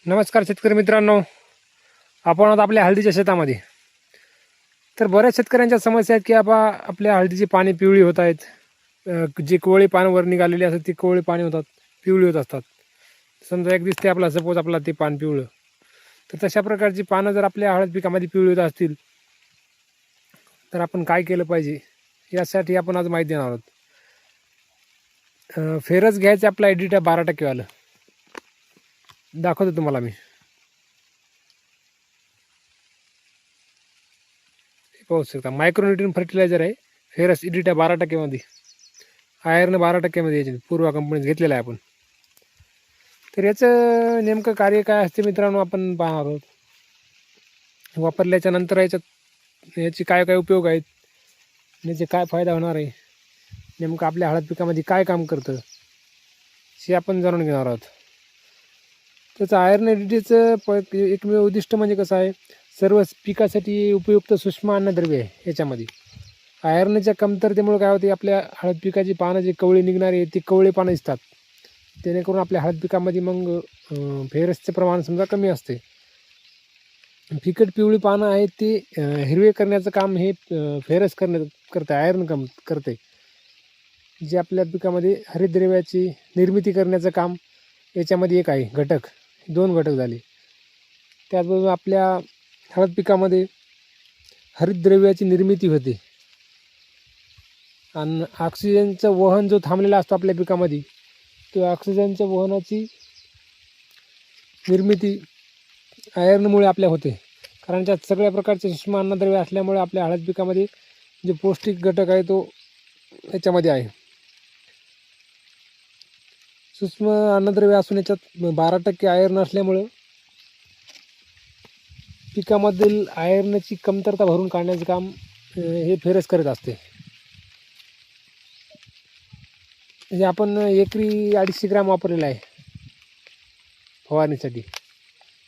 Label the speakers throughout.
Speaker 1: नमस्कार शेतकरी मित्रांनो, आपण आता आपल्या हळदीच्या शेतामध्ये. तर बऱ्याच शेतकऱ्यांच्या समस्या आहेत की आपल्या हळदीची पाने पिवळी होत आहेत. जी कोवळी पानं वर निघालेली असतात ती कोवळी पाने होतात, पिवळी होत असतात. समजा एक दिसते आपला, सपोज आपला ते पान पिवळं, तर तशा प्रकारची पानं जर आपल्या हळद पिकामध्ये पिवळी होत असतील तर आपण काय केलं पाहिजे यासाठी आपण आज माहिती देणार आहोत. फेरस घ्यायचं आपला एडिटा 12% वालं दाखवतो तुम्हाला मी. पाहू शकता मायक्रोन्यूट्रिन फर्टिलायझर आहे, फेरस इडिटा 12% मध्ये, आयर्न 12% मध्ये याचे पूर्वा कंपनीत घेतलेलं आहे आपण. तर याचं नेमकं कार्य काय असते मित्रांनो आपण पाहणार आहोत. वापरल्याच्या नंतर याचे काय काय उपयोग आहेत, याचे काय फायदा होणार आहे, नेमकं आपल्या हळद पिकामध्ये काय काम करतं हे आपण जाणून घेणार आहोत. त्याचं आयर्न एडिटीचं एकमेव उद्दिष्ट म्हणजे कसं आहे, सर्व पिकासाठी उपयुक्त सूक्ष्म अन्नद्रव्य आहे. याच्यामध्ये आयर्नच्या कमतरतेमुळे काय होते, आपल्या हळद पिकाची पानं जी कवळी निघणारी आहेत ती कवळी पानं दिसतात. जेणेकरून आपल्या हळद पिकामध्ये मग फेरसचे प्रमाण समजा कमी असते. फिकट पिवळी पानं आहेत ती हिरवे करण्याचं काम हे फेरस करते, आयर्न करते. जे आपल्या पिकामध्ये हरितद्रव्याची निर्मिती करण्याचं काम याच्यामध्ये एक आहे घटक, 2 घटक झाले. त्याचबरोबर आपल्या हळद पिकामध्ये हरितद्रव्याची निर्मिती होते आणि ऑक्सिजनचं वहन जो थांबलेला असतो आपल्या पिकामध्ये, तो ऑक्सिजनच्या वहनाची निर्मिती आयर्नमुळे आपल्या होते. कारण त्यात सगळ्या प्रकारचे सूक्ष्म अन्नद्रव्य असल्यामुळे आपल्या हळद पिकामध्ये जे पौष्टिक घटक आहे तो याच्यामध्ये आहे. सूक्ष्म अन्नद्रव्य असून याच्यात 12% आयर्न असल्यामुळं पिकामधील आयर्नची कमतरता भरून काढण्याचं काम हे फेरस करत असते. म्हणजे आपण एकरी 250 ग्रॅम वापरलेला आहे फवारणीसाठी.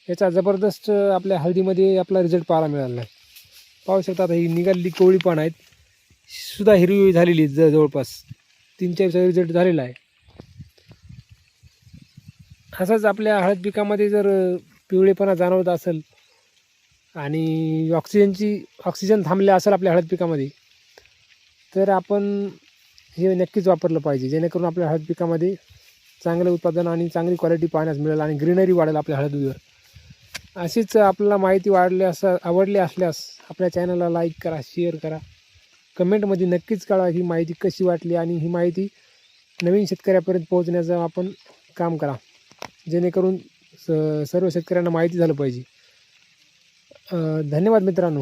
Speaker 1: याचा जबरदस्त आपल्या हळदीमध्ये आपला रिझल्ट पाहायला मिळाला आहे. पाहू शकता आता ही निघालेली कोवळी पानं आहेत सुद्धा हिरवी झालेली, जवळपास 3-4 रिझल्ट झालेला आहे. असंच आपल्या हळद पिकामध्ये जर पिवळेपणा जाणवत असेल आणि ऑक्सिजन थांबले असेल आपल्या हळद पिकामध्ये, तर आपण हे नक्कीच वापरलं पाहिजे. जेणेकरून आपल्या हळद पिकामध्ये चांगलं उत्पादन आणि चांगली क्वालिटी पाहण्यास मिळेल आणि ग्रीनरी वाढेल आपल्या हळदीवर. अशीच आपल्याला माहिती आवडली असल्यास आपल्या चॅनलला लाईक करा, शेअर करा, कमेंटमध्ये नक्कीच कळवा ही माहिती कशी वाटली आणि ही माहिती नवीन शेतकऱ्यापर्यंत पोहोचण्याचं आपण काम करा, जेणेकरून सर्व शेतकऱ्यांना माहिती झालं पाहिजे. धन्यवाद मित्रांनो.